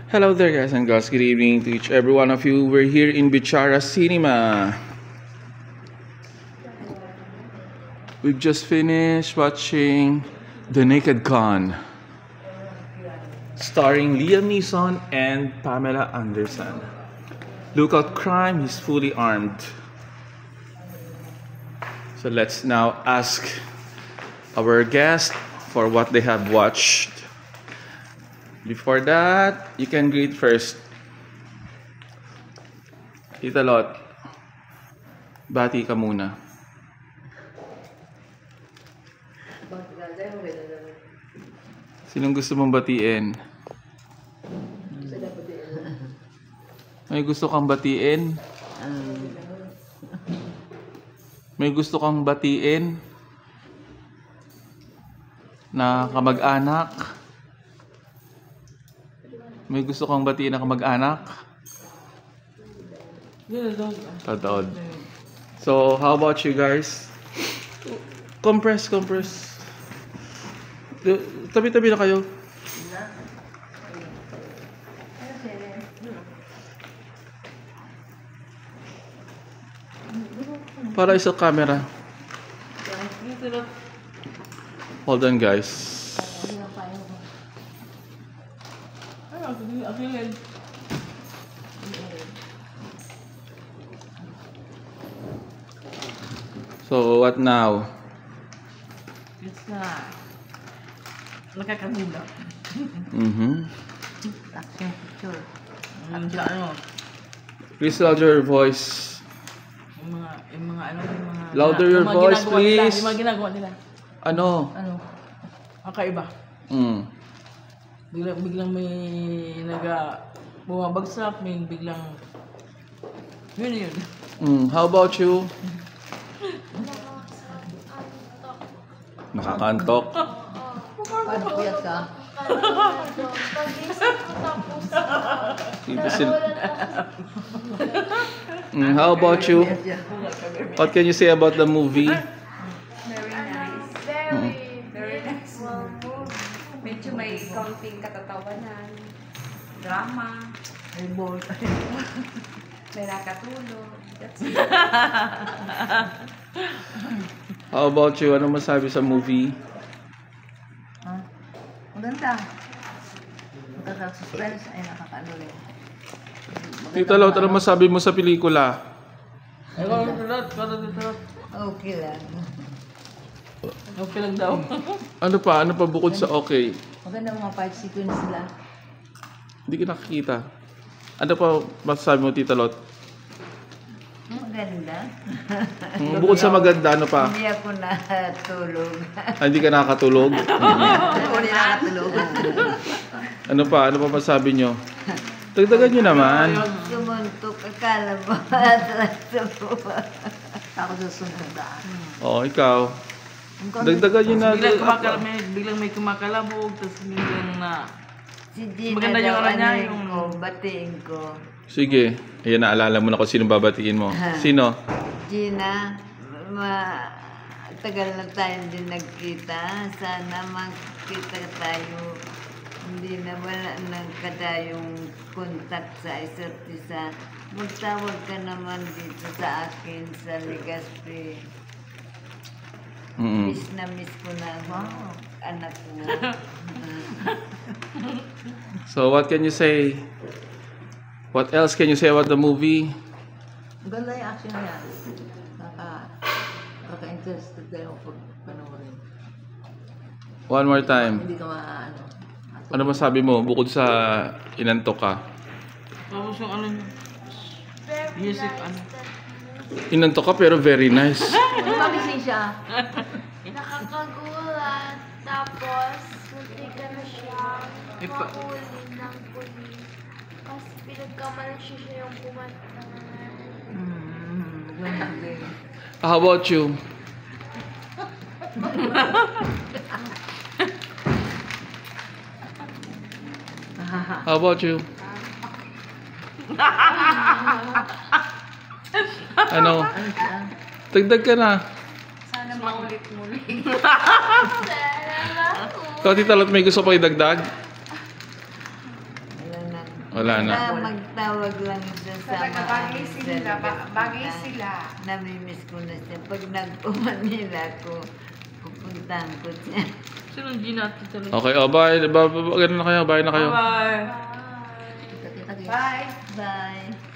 Hello there guys and girls, good evening to each every one of you. We're here in Bichara Cinema. We've just finished watching The Naked Gun, starring Liam Neeson and Pamela Anderson. Look out crime, he's fully armed. So let's now ask our guests for what they have watched. Before that, you can greet first. Tita Lot, bati ka muna. Sinong gusto mong batiin? May gusto kang batiin? May gusto kang batiin na kamag-anak? May gusto kang batiin na kamag-anak? Totoo. So, how about you guys? Compress. Tabi-tabi na kayo. Para isa camera. Hold on guys. So, what now? It's nakakagula. Action picture. Please louder your voice. Yung mga Louder your voice, please. Yung mga ginagawa nila. Ano? Kakaiba. Biglang may bumabagsak, may biglang yun. How about you? Nakakantok. Pagpuyat ka. How about you? What can you say about the movie? Very nice. Very nice. Medyo may kaunting katatawanan. Drama. May nakatulog. That's it. How about you? Ano masabi sa movie? Maganda. Magkaka-suspense. Ay, nakakaano rin. Tita Lot, ano masabi mo sa pelikula? Okay lang. Okay lang daw. Ano pa bukod sa okay? Maganda mga fight sequence nila. Hindi ko nakikita. Ano pa masasabi mo, Tita Lot? Maganda. Bukod sa maganda, ano pa? Hindi ako natulog. Hindi ka nakakatulog? Hindi nakatulog. Ano pa masabi nyo? Dagdagan nyo naman. Sumuntok, akala mo atras sa buwa. Ako susunod daan. Oo, ikaw. Dagdagan nyo na. Biglang may kumakalabog, tapos biglang na... Si Gina maganda yung daw, niya, batiin ko. Sige. Ayan, naalala mo na kung sino babatiin mo. Sino? Gina, tagal na tayo din nagkita. Sana magkita tayo. Hindi na wala nang kadayong contact sa isa't isa. Magtawag ka naman dito sa akin sa Legazpi. Miss na miss ko na anak mo. So, what can you say? What else can you say about the movie? Ganda yung action niya. Nakaka-interested tayo pag panoorin. One more time. Hindi ka maano. Ano masabi mo bukod sa inantok ka? Tapos yung ano music Inantok ka pero very nice. Magising siya. Nakakagulat. Tapos, munti ka na siya mahuli ng pulis. Kasi pinagkamalan siya yung kumanta. How about you? How about you? Ano? Dagdag ka na. Sana maulit-muli. Ikaw, Tita Lot, may gusto pa idagdag? Wala na. Wala na. Basta magtawag lang siya sa Talaga bagay sila. Bagay pupunta. sila. Namimiss ko na siya. Pag nag-Manila ko, pupuntahan ko siya. Sino di natin talaga? Okay, bye. Ganun na kayo. Bye na kayo. Bye. Kita-kita. Bye. Bye.